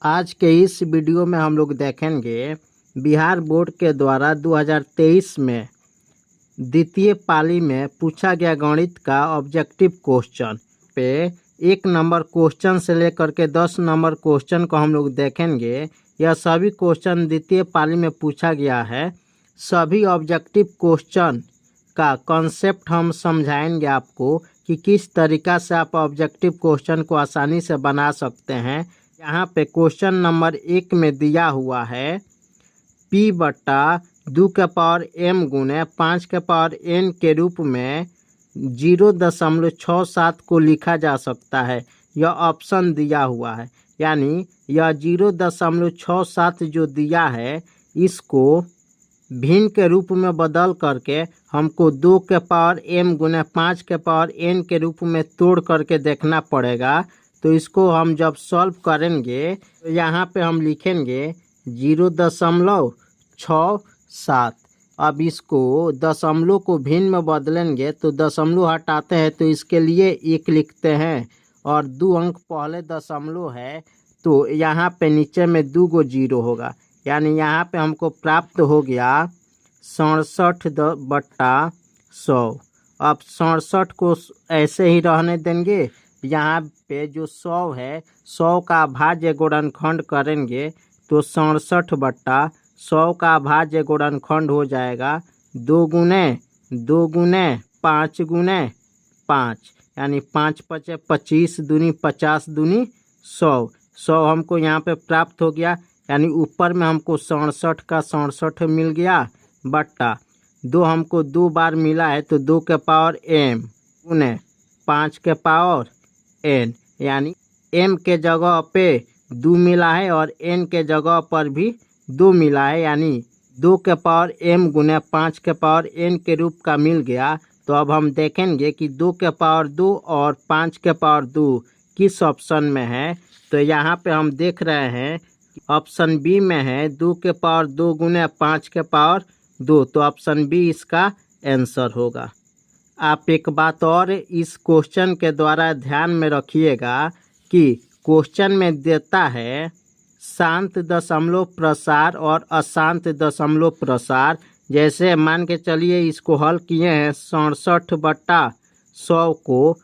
आज के इस वीडियो में हम लोग देखेंगे बिहार बोर्ड के द्वारा 2023 में द्वितीय पाली में पूछा गया गणित का ऑब्जेक्टिव क्वेश्चन पे 1 नंबर क्वेश्चन से लेकर के 10 नंबर क्वेश्चन को हम लोग देखेंगे। यह सभी क्वेश्चन द्वितीय पाली में पूछा गया है। सभी ऑब्जेक्टिव क्वेश्चन का कॉन्सेप्ट हम समझाएंगे आपको कि किस तरीक़ा से आप ऑब्जेक्टिव क्वेश्चन को आसानी से बना सकते हैं। यहाँ पे क्वेश्चन नंबर 1 में दिया हुआ है P/2m गुने 5n के रूप में 0.67 को लिखा जा सकता है। यह ऑप्शन दिया हुआ है, यानी यह 0.67 जो दिया है इसको भिन्न के रूप में बदल करके हमको 2m गुने 5n के रूप में तोड़ करके देखना पड़ेगा। तो इसको हम जब सॉल्व करेंगे तो यहाँ पे हम लिखेंगे 0.67। अब इसको दशमलव को भिन्न में बदलेंगे तो दशमलव हटाते हैं तो इसके लिए 1 लिखते हैं और 2 अंक पहले दशमलव है तो यहाँ पे नीचे में 2 गो 0 होगा, यानी यहाँ पे हमको प्राप्त हो गया 67/100। अब 67 को ऐसे ही रहने देंगे। यहाँ पे जो 100 है 100 का भाज्य गुणनखंड करेंगे तो 67/100 का भाज्य गुणनखंड हो जाएगा 2 गुने 5 गुने 5, यानी 5 × 5 = 25 दूनी 50 दूनी 100। 100 हमको यहाँ पे प्राप्त हो गया, यानी ऊपर में हमको 67 का 67 मिल गया बट्टा 2 हमको 2 बार मिला है तो 2m गुने 5n, यानी m के जगह पे 2 मिला है और n के जगह पर भी 2 मिला है, यानी 2m गुने 5n के रूप का मिल गया। तो अब हम देखेंगे कि 2 और 5 किस ऑप्शन में है। तो यहाँ पे हम देख रहे हैं ऑप्शन बी में है 2 गुने 5, तो ऑप्शन बी इसका आंसर होगा। आप एक बात और इस क्वेश्चन के द्वारा ध्यान में रखिएगा कि क्वेश्चन में देता है शांत दशमलव प्रसार और अशांत दशमलव प्रसार। जैसे मान के चलिए इसको हल किए हैं 67/100 को,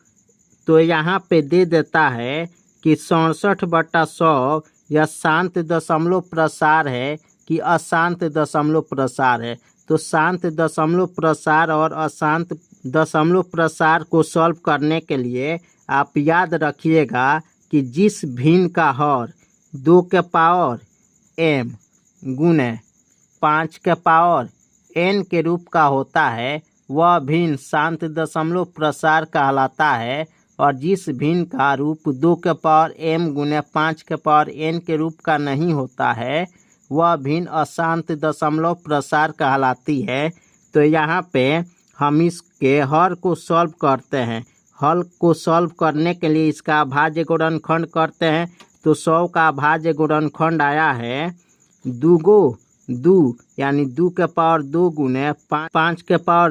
तो यहाँ पे दे देता है कि 67/100 यह शांत दशमलव प्रसार है कि अशांत दशमलव प्रसार है। तो शांत दशमलव प्रसार और अशांत दशमलव प्रसार को सॉल्व करने के लिए आप याद रखिएगा कि जिस भिन्न का हर 2m गुने 5n के रूप का होता है वह भिन्न शांत दशमलव प्रसार कहलाता है, और जिस भिन्न का रूप 2m गुने 5n के रूप का नहीं होता है वह भिन्न अशांत दशमलव प्रसार कहलाती है। तो यहाँ पे हम इसके हर को सॉल्व करते हैं। हल को सॉल्व करने के लिए इसका भाज्य गुणनखंड करते हैं तो 100 का भाज्य गुणनखंड आया है 2 यानी 2 गुने 5 का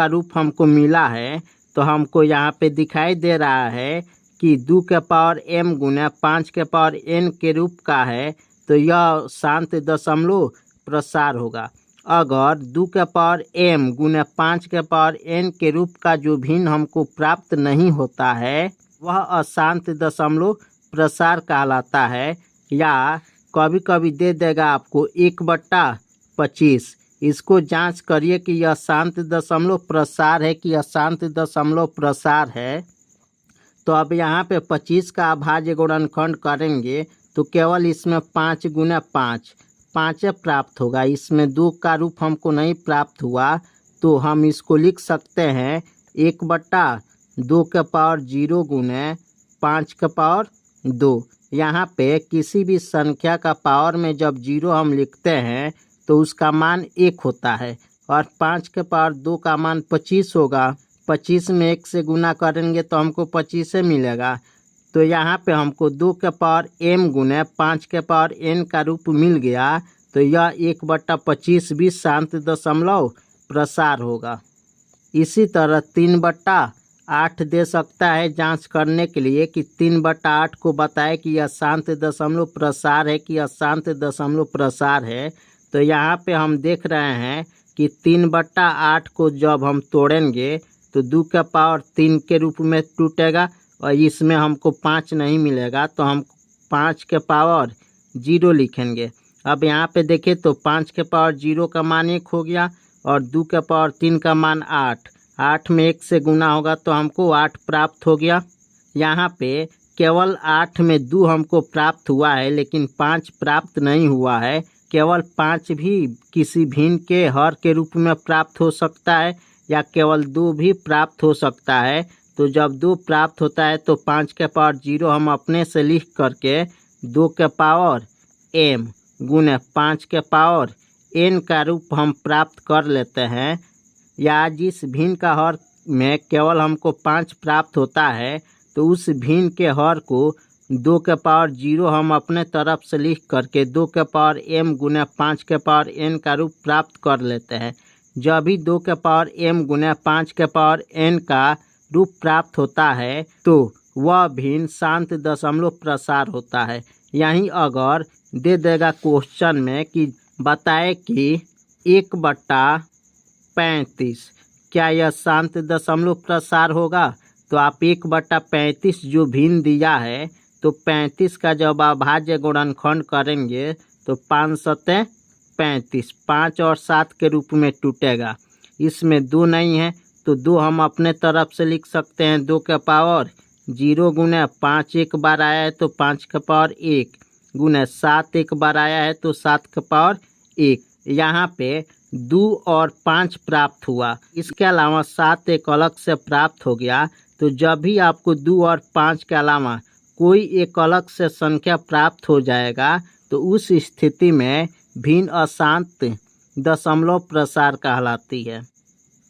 रूप हमको मिला है। तो हमको यहाँ पे दिखाई दे रहा है कि 2m गुने 5n के रूप का है, तो यह शांत दशमलव प्रसार होगा। अगर 2m गुने 5n के रूप का जो भिन्न हमको प्राप्त नहीं होता है वह अशांत दशमलव प्रसार कहलाता है। या कभी कभी दे देगा आपको 1/25। इसको जांच करिए कि यह शांत दशमलव प्रसार है कि अशांत दशमलव प्रसार है। तो अब यहाँ पे 25 का भाज्य गुणनखंड करेंगे तो केवल इसमें 5 गुने 5 प्राप्त होगा। इसमें 2 का रूप हमको नहीं प्राप्त हुआ, तो हम इसको लिख सकते हैं 1/2 गुने 5 यहाँ पे किसी भी संख्या का पावर में जब 0 हम लिखते हैं तो उसका मान 1 होता है, और 5 का मान 25 होगा। 25 में 1 से गुना करेंगे तो हमको 25 मिलेगा। तो यहाँ पे हमको 2m गुने 5n का रूप मिल गया, तो यह 1/25 भी शांत दशमलव प्रसार होगा। इसी तरह 3/8 8 दे सकता है जांच करने के लिए कि 3/8 को बताए कि यह शांत दशमलव प्रसार है कि अशांत दशमलव प्रसार है। तो यहाँ पे हम देख रहे हैं कि 3/8 को जब हम तोड़ेंगे तो 2 के पावर 3 के रूप में टूटेगा और इसमें हमको 5 नहीं मिलेगा, तो हम 5 के पावर 0 लिखेंगे। अब यहाँ पे देखिए तो 5 के पावर 0 का मान 1 हो गया और 2 के पावर 3 का मान 8। 8 में 1 से गुना होगा तो हमको 8 प्राप्त हो गया। यहाँ पे केवल 8 में 2 हमको प्राप्त हुआ है लेकिन 5 प्राप्त नहीं हुआ है। केवल 5 भी किसी भिन्न के हर के रूप में प्राप्त हो सकता है या केवल 2 भी प्राप्त हो सकता है। तो जब 2 प्राप्त होता है तो 5 के पावर 0 हम अपने से लिख करके 2 के पावर m गुने 5 के पावर n का रूप हम प्राप्त कर लेते हैं। या जिस भिन्न का हर में केवल हमको 5 प्राप्त होता है तो उस भिन्न के हर को 2 के पावर 0 हम अपने तरफ से लिख करके 2 के पावर m गुने 5 के पावर n का रूप प्राप्त कर लेते हैं। जब भी 2 के पावर m गुने 5 के पावर n का रूप प्राप्त होता है तो वह भिन्न शांत दशमलव प्रसार होता है। यहीं अगर दे देगा क्वेश्चन में कि बताए कि 1/35 क्या यह शांत दशमलव प्रसार होगा, तो आप 1/35 जो भिन्न दिया है तो 35 का जब अभाज्य गुणनखंड करेंगे तो 5 सते 35, 5 और 7 के रूप में टूटेगा। इसमें 2 नहीं है तो 2 हम अपने तरफ से लिख सकते हैं। 2 के पावर 0 गुने 5 एक बार आया है तो 5 के पावर 1 गुने 7 एक बार आया है तो 7 के पावर 1। यहाँ पे 2 और 5 प्राप्त हुआ, इसके अलावा 7 एक अलग से प्राप्त हो गया। तो जब भी आपको 2 और 5 के अलावा कोई एक अलग से संख्या प्राप्त हो जाएगा तो उस स्थिति में भिन्न अशांत दशमलव प्रसार कहलाती है।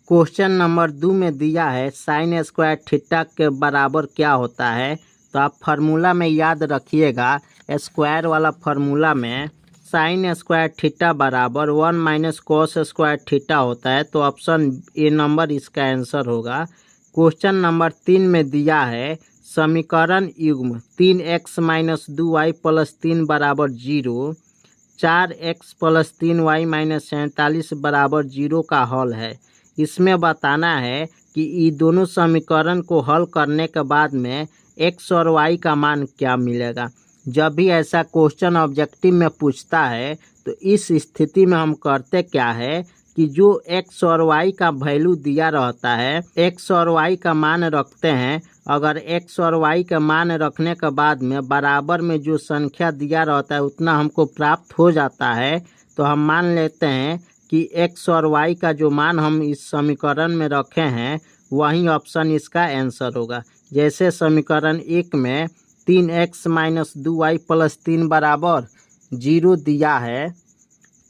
क्वेश्चन नंबर 2 में दिया है साइन स्क्वायर थीटा के बराबर क्या होता है। तो आप फार्मूला में याद रखिएगा, स्क्वायर वाला फार्मूला में साइन स्क्वायर थीटा बराबर 1 माइनस कॉस स्क्वायर थीटा होता है। तो ऑप्शन ए नंबर इसका आंसर होगा। क्वेश्चन नंबर 3 में दिया है समीकरण युग्म 3x माइनस 2y प्लस 3 बराबर 0, 4x प्लस 3y माइनस 47 बराबर 0 का हल है। इसमें बताना है कि ये दोनों समीकरण को हल करने के बाद में x और y का मान क्या मिलेगा। जब भी ऐसा क्वेश्चन ऑब्जेक्टिव में पूछता है तो इस स्थिति में हम करते क्या है कि जो x और y का वैल्यू दिया रहता है, x और y का मान रखते हैं। अगर x और y का मान रखने के बाद में बराबर में जो संख्या दिया रहता है उतना हमको प्राप्त हो जाता है तो हम मान लेते हैं कि x और y का जो मान हम इस समीकरण में रखे हैं वही ऑप्शन इसका आंसर होगा। जैसे समीकरण 1 में 3x माइनस 2y प्लस 3 बराबर 0 दिया है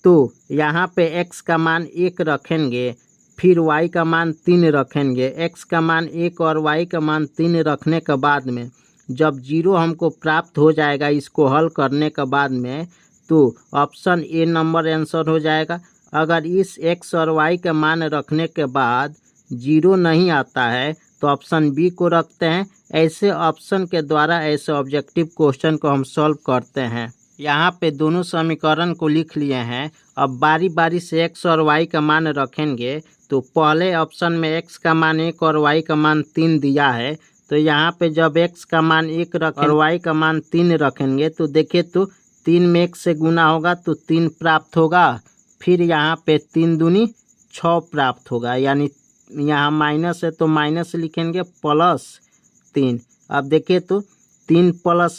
तो यहाँ पे x का मान 1 रखेंगे, फिर y का मान 3 रखेंगे। x का मान 1 और y का मान 3 रखने के बाद में जब 0 हमको प्राप्त हो जाएगा इसको हल करने के बाद में, तो ऑप्शन ए नंबर आंसर हो जाएगा। अगर इस x और y के मान रखने के बाद 0 नहीं आता है तो ऑप्शन बी को रखते हैं। ऐसे ऑप्शन के द्वारा ऐसे ऑब्जेक्टिव क्वेश्चन को हम सॉल्व करते हैं। यहाँ पे दोनों समीकरण को लिख लिए हैं। अब बारी बारी से x और y का मान रखेंगे। तो पहले ऑप्शन में x का मान 1 और y का मान 3 दिया है। तो यहाँ पे जब x का मान 1 रखें और y का मान 3 रखेंगे तो देखिए तो 3 में 1 से गुना होगा तो 3 प्राप्त होगा। फिर यहाँ पे 3 दूनी 6 प्राप्त होगा, यानी यहाँ माइनस है तो माइनस लिखेंगे प्लस 3। अब देखिए तो 3 प्लस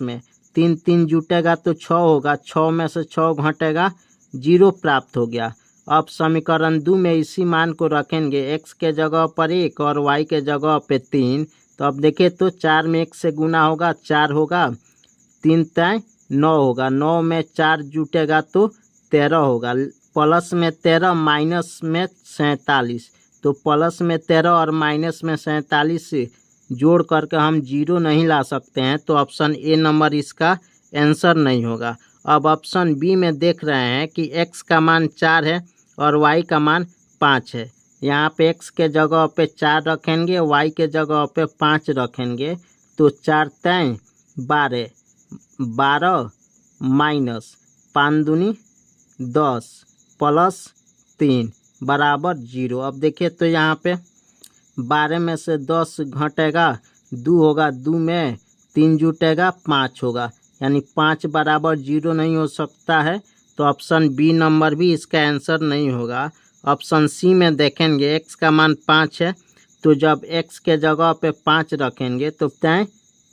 में 3 3 जुटेगा तो 6 होगा, 6 में से 6 घटेगा 0 प्राप्त हो गया। अब समीकरण 2 में इसी मान को रखेंगे, x के जगह पर 1 और y के जगह पे 3। तो अब देखिए तो 4 में 1 से गुना होगा 4 होगा, 3 तय 9 होगा, 9 में 4 जुटेगा तो 13 होगा, प्लस में 13 माइनस में 47। तो प्लस में 13 और माइनस में 47 जोड़ करके हम 0 नहीं ला सकते हैं, तो ऑप्शन ए नंबर इसका आंसर नहीं होगा। अब ऑप्शन बी में देख रहे हैं कि x का मान 4 है और y का मान 5 है। यहाँ पे x के जगह पे 4 रखेंगे, y के जगह पे 5 रखेंगे, तो 4 तय 12, 12 माइनस 5 दूनी 10 प्लस 3 बराबर 0। अब देखिए तो यहाँ पे 12 में से 10 घटेगा, 2 होगा, 2 में 3 जुटेगा, 5 होगा, यानी 5 बराबर 0 नहीं हो सकता है। तो ऑप्शन बी नंबर भी इसका आंसर नहीं होगा। ऑप्शन सी में देखेंगे x का मान 5 है, तो जब x के जगह पे 5 रखेंगे तो तय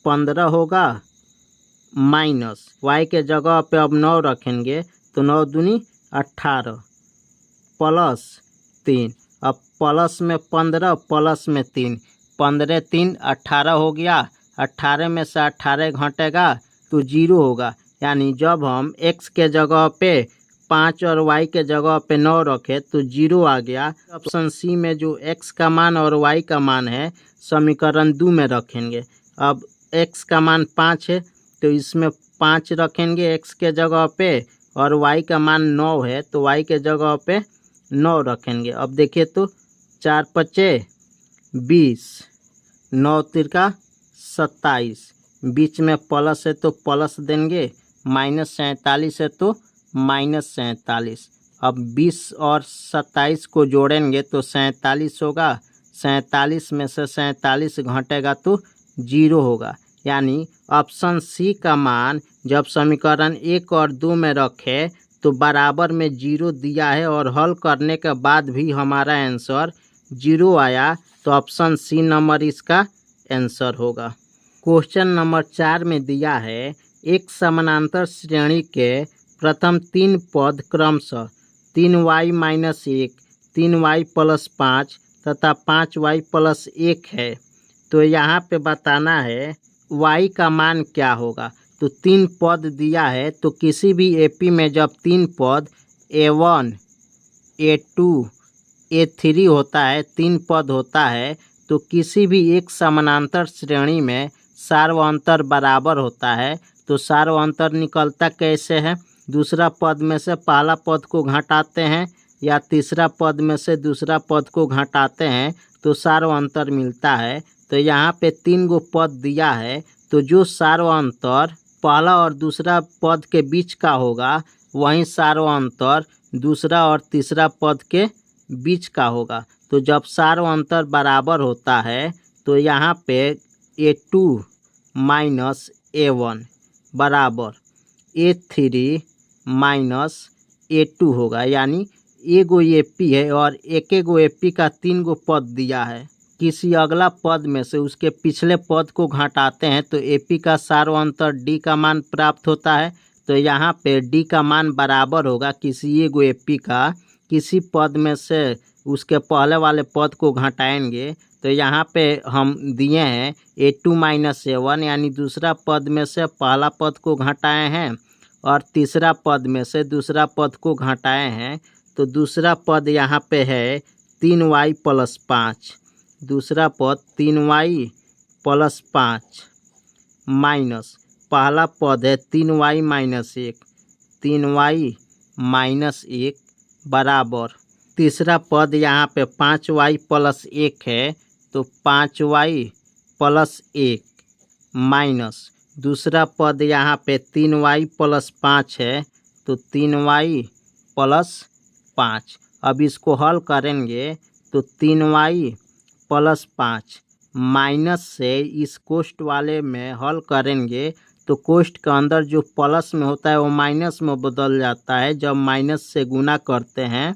15 होगा, माइनस y के जगह पे अब 9 रखेंगे तो 9 दूनी 18 प्लस 3। अब प्लस में 15 प्लस में 3, 15 3 18 हो गया, 18 में से 18 घटेगा तो 0 होगा, यानी जब हम x के जगह पे 5 और y के जगह पे 9 रखे तो 0 आ गया। ऑप्शन सी में जो x का मान और y का मान है समीकरण 2 में रखेंगे। अब x का मान 5 है तो इसमें 5 रखेंगे x के जगह पे, और y का मान 9 है तो y के जगह पे 9 रखेंगे। अब देखिए तो 4 पचे 20, 9 तिरका 27, बीच में प्लस है तो प्लस देंगे, माइनस 47 है तो माइनस 47। अब 20 और 27 को जोड़ेंगे तो 47 होगा, 47 में से 47 घटेगा तो 0 होगा, यानी ऑप्शन सी का मान जब समीकरण 1 और 2 में रखे तो बराबर में 0 दिया है, और हल करने के बाद भी हमारा आंसर 0 आया, तो ऑप्शन सी नंबर इसका आंसर होगा। क्वेश्चन नंबर 4 में दिया है एक समानांतर श्रेणी के प्रथम 3 पद क्रमशः 3y माइनस 1, 3y प्लस 5 तथा 5y प्लस 1 है। तो यहाँ पे बताना है y का मान क्या होगा। तो 3 पद दिया है, तो किसी भी एपी में जब 3 पद a1, a2, a3 होता है, 3 पद होता है, तो किसी भी एक समानांतर श्रेणी में सार्वअंतर बराबर होता है। तो सार्वअंतर निकलता कैसे है, दूसरा पद में से पहला पद को घटाते हैं या तीसरा पद में से दूसरा पद को घटाते हैं तो सार्वअंतर मिलता है। तो यहाँ पे 3 गो पद दिया है, तो जो सार्वअंतर पहला और दूसरा पद के बीच का होगा वहीं सार्वअंतर दूसरा और तीसरा पद के बीच का होगा। तो जब सार्वअंतर बराबर होता है तो यहाँ पे a2 माइनस a1 बराबर a3 माइनस a2 होगा, यानी एगो एपी है और एक गो एपी का 3 गो पद दिया है। किसी अगला पद में से उसके पिछले पद को घटाते हैं तो एपी का सार्वअंतर डी का मान प्राप्त होता है। तो यहाँ पे डी का मान बराबर होगा किसी एगो एपी का किसी पद में से उसके पहले वाले पद को घटाएंगे। तो यहाँ पे हम दिए हैं a2 माइनस a1, यानी दूसरा पद में से पहला पद को घटाए हैं और तीसरा पद में से दूसरा पद को घटाए हैं। तो दूसरा पद यहाँ पे है 3y प्लस 5, दूसरा पद 3y प्लस 5 माइनस पहला पद है 3y माइनस 1, 3y माइनस 1 बराबर तीसरा पद यहाँ पे 5y प्लस 1 है, तो 5y प्लस 1 माइनस दूसरा पद यहाँ पे 3y प्लस 5 है, तो 3y प्लस 5। अब इसको हल करेंगे तो 3y प्लस 5 माइनस से इस कोष्ठ वाले में हल करेंगे तो कोष्ठ के अंदर जो प्लस में होता है वो माइनस में बदल जाता है जब माइनस से गुना करते हैं।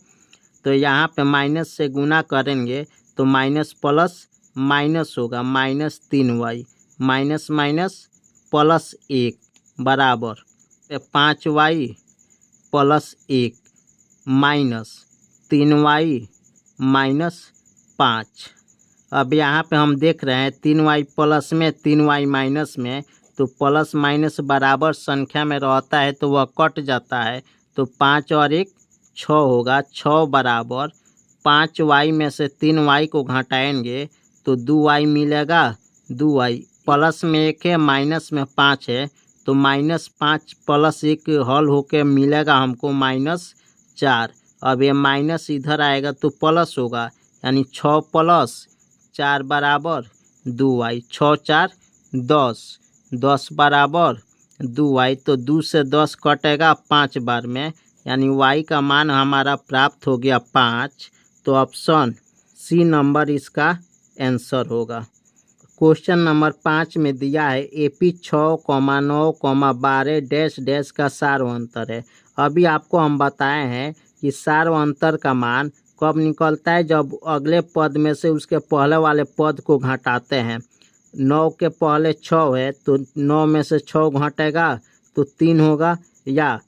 तो यहाँ पे माइनस से गुना करेंगे तो माइनस प्लस माइनस होगा, minus 3y minus minus plus 1 बराबर 5y plus 1 minus 3y minus 5। अब यहाँ पे हम देख रहे हैं 3y प्लस में 3y माइनस में, तो प्लस माइनस बराबर संख्या में रहता है तो वह कट जाता है। तो 5 और 1 6 होगा, 6 बराबर 5y में से 3y को घटाएंगे तो 2y मिलेगा, 2y प्लस में 1 है माइनस में 5 है, तो माइनस 5 प्लस 1 हल होके मिलेगा हमको माइनस 4। अब ये माइनस इधर आएगा तो प्लस होगा, यानी 6 प्लस 4 बराबर 2y, 6 4 10, 10 बराबर 2y, तो 2 से 10 कटेगा 5 बार में, यानी y का मान हमारा प्राप्त हो गया 5। तो ऑप्शन सी नंबर इसका आंसर होगा। क्वेश्चन नंबर 5 में दिया है AP 6,9,12 डैश डैश का सार्वंतर है। अभी आपको हम बताए हैं कि सार्वंतर का मान कब निकलता है, जब अगले पद में से उसके पहले वाले पद को घटाते हैं। 9 के पहले 6 है तो 9 में से 6 घटेगा तो 3 होगा, या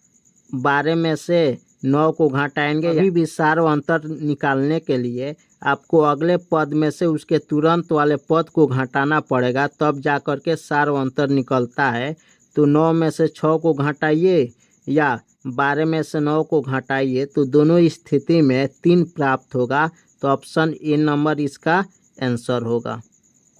12 में से 9 को घटाएंगे। अभी भी सार्वंतर निकालने के लिए आपको अगले पद में से उसके तुरंत वाले पद को घटाना पड़ेगा, तब जा कर के सार्वंतर निकलता है। तो 9 में से 6 को घटाइए या 12 में से 9 को घटाइए, तो दोनों स्थिति में 3 प्राप्त होगा। तो ऑप्शन ए नंबर इसका आंसर होगा।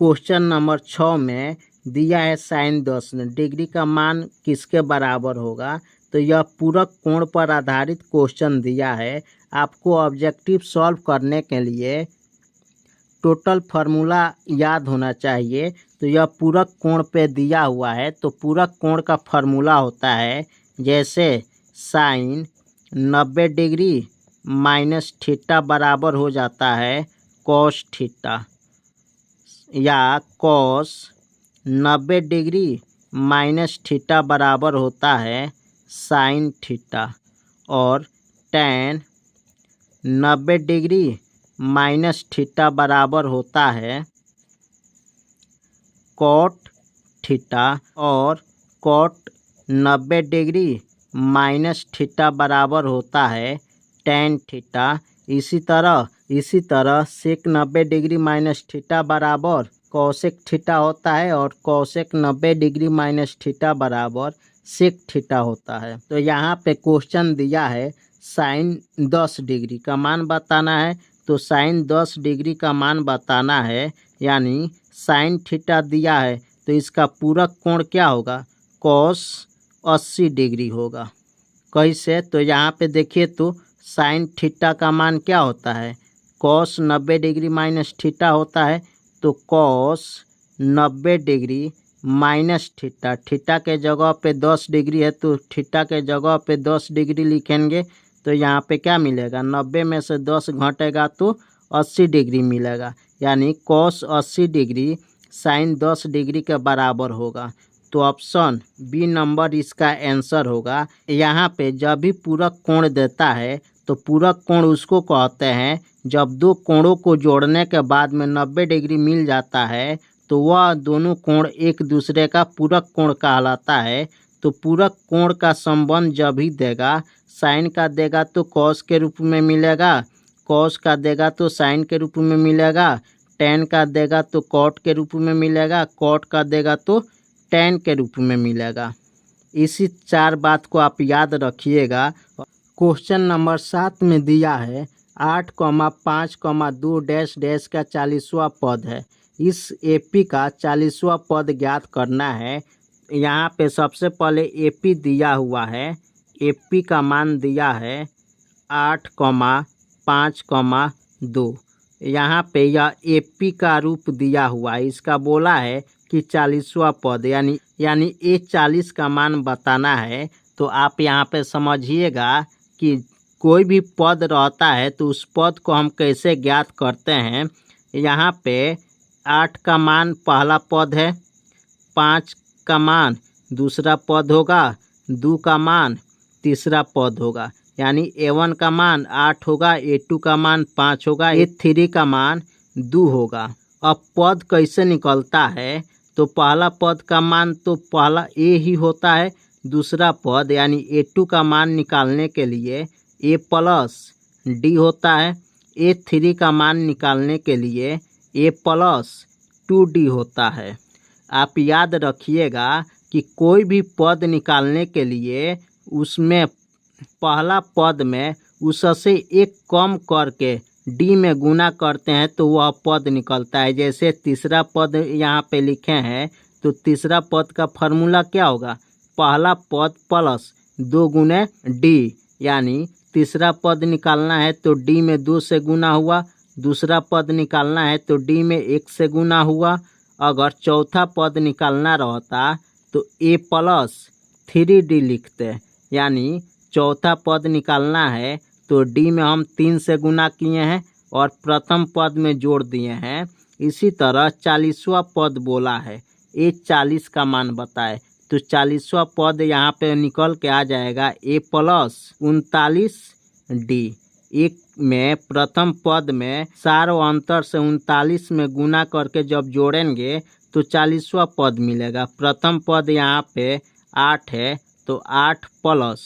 क्वेश्चन नंबर 6 में दिया है sin 10 डिग्री का मान किसके बराबर होगा। तो यह पूरक कोण पर आधारित क्वेश्चन दिया है। आपको ऑब्जेक्टिव सॉल्व करने के लिए टोटल फार्मूला याद होना चाहिए। तो यह पूरक कोण पे दिया हुआ है, तो पूरक कोण का फार्मूला होता है जैसे sin 90 डिग्री माइनस थीटा बराबर हो जाता है cos थीटा, या cos 90 डिग्री माइनस थीटा बराबर होता है साइन थीटा, और tan 90 डिग्री माइनस थीटा बराबर होता है कॉट थीटा, और कॉट 90 डिग्री माइनस थीटा बराबर होता है tan थीटा। इसी तरह सेक 90 डिग्री माइनस थीटा बराबर कौसेक थीटा होता है, और कौसेक 90 डिग्री माइनस थीटा बराबर सेक थीटा होता है। तो यहाँ पे क्वेश्चन दिया है साइन 10 डिग्री का मान बताना है। तो साइन 10 डिग्री का मान बताना है, यानी साइन थीटा दिया है तो इसका पूरक कोण क्या होगा, कॉस 80 डिग्री होगा। कैसे, तो यहाँ पे देखिए तो साइन थीटा का मान क्या होता है, कॉस 90 डिग्री माइनस थीटा होता है। तो cos 90 degree minus theta, theta के जगह पे 10 डिग्री है तो थीटा के जगह पे 10 डिग्री लिखेंगे। तो यहाँ पे क्या मिलेगा, 90 में से 10 घटेगा तो 80 डिग्री मिलेगा, यानी कॉस 80 डिग्री साइन 10 डिग्री के बराबर होगा। तो ऑप्शन बी नंबर इसका आंसर होगा। यहाँ पे जब भी पूरक कोण देता है तो पूरक कोण उसको कहते हैं जब दो कोणों को जोड़ने के बाद में 90 डिग्री मिल जाता है तो वह दोनों कोण एक दूसरे का पूरक कोण कहलाता है। तो पूरक कोण का संबंध जब भी देगा, साइन का देगा तो कॉस के रूप में मिलेगा, कॉस का देगा तो साइन के रूप में मिलेगा, टेन का देगा तो कॉट के रूप में मिलेगा, कॉट का देगा तो टेन के रूप में मिलेगा। इसी 4 बात को आप याद रखिएगा। क्वेश्चन नंबर 7 में दिया है 8,5,2 डैश डैश का 40वां पद है। इस AP का 40वां पद ज्ञात करना है। यहाँ पे सबसे पहले AP दिया हुआ है, AP का मान दिया है 8,5,2। यहाँ पे यह AP का रूप दिया हुआ है, इसका बोला है कि 40वां पद यानी ये 40 का मान बताना है। तो आप यहाँ पे समझिएगा कि कोई भी पद रहता है तो उस पद को हम कैसे ज्ञात करते हैं। यहाँ पे 8 का मान पहला पद है, 5 का मान दूसरा पद होगा, 2 का मान तीसरा पद होगा, यानी A1 का मान 8 होगा, A2 का मान 5 होगा, A3 का मान 2 होगा। अब पद कैसे निकलता है, तो पहला पद का मान तो पहला A ही होता है, दूसरा पद यानी A2 का मान निकालने के लिए A प्लस D होता है, A3 का मान निकालने के लिए A प्लस 2D होता है। आप याद रखिएगा कि कोई भी पद निकालने के लिए उसमें पहला पद में उससे एक कम करके D में गुना करते हैं तो वह पद निकलता है। जैसे तीसरा पद यहाँ पे लिखे हैं तो तीसरा पद का फार्मूला क्या होगा, पहला पद प्लस 2 गुने D, यानी तीसरा पद निकालना है तो D में 2 से गुना हुआ दूसरा पद निकालना है तो डी में 1 से गुना हुआ। अगर चौथा पद निकालना रहता तो ए प्लस 3D लिखते, यानी चौथा पद निकालना है तो डी में हम 3 से गुना किए हैं और प्रथम पद में जोड़ दिए हैं। इसी तरह 40वां पद बोला है, ए 40 का मान बताए, तो 40वां पद यहाँ पे निकल के आ जाएगा ए प्लस 39D। एक में प्रथम पद में सार अंतर से 39 में गुना करके जब जोड़ेंगे तो 40वां पद मिलेगा। प्रथम पद यहाँ पे 8 है तो 8 प्लस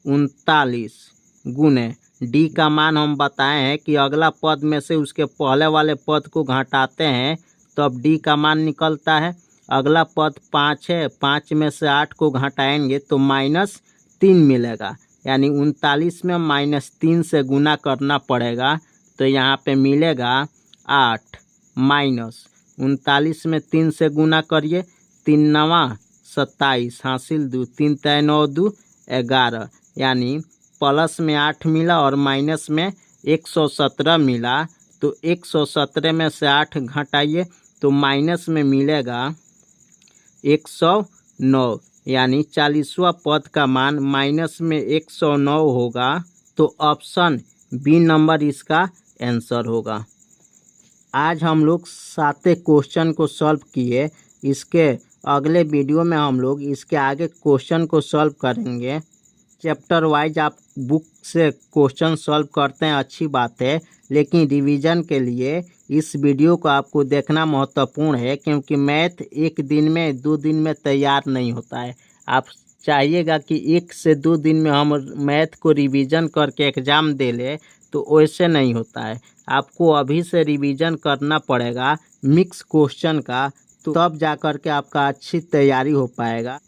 39 गुने डी का मान हम बताए हैं कि अगला पद में से उसके पहले वाले पद को घटाते हैं तो अब डी का मान निकलता है। अगला पद 5 है, 5 में से 8 को घटाएंगे तो -3 मिलेगा, यानी 39 में -3 से गुना करना पड़ेगा। तो यहाँ पे मिलेगा 8 माइनस 39 में 3 से गुना करिए, 3 9 27 हासिल 2, 3 3 9 2 11, यानी प्लस में 8 मिला और माइनस में 117 मिला। तो 117 में से 8 घटाइए तो माइनस में मिलेगा 109, यानी 40वां पद का मान माइनस में 109 होगा। तो ऑप्शन बी नंबर इसका आंसर होगा। आज हम लोग 7 क्वेश्चन को सॉल्व किए। इसके अगले वीडियो में हम लोग इसके आगे क्वेश्चन को सॉल्व करेंगे। चैप्टर वाइज आप बुक से क्वेश्चन सॉल्व करते हैं, अच्छी बात है, लेकिन रिवीजन के लिए इस वीडियो को आपको देखना महत्वपूर्ण है, क्योंकि मैथ एक दिन में 2 दिन में तैयार नहीं होता है। आप चाहिएगा कि 1 से 2 दिन में हम मैथ को रिवीजन करके एग्ज़ाम दे ले, तो वैसे नहीं होता है। आपको अभी से रिवीजन करना पड़ेगा मिक्स क्वेश्चन का, तो तब जा कर के आपका अच्छी तैयारी हो पाएगा।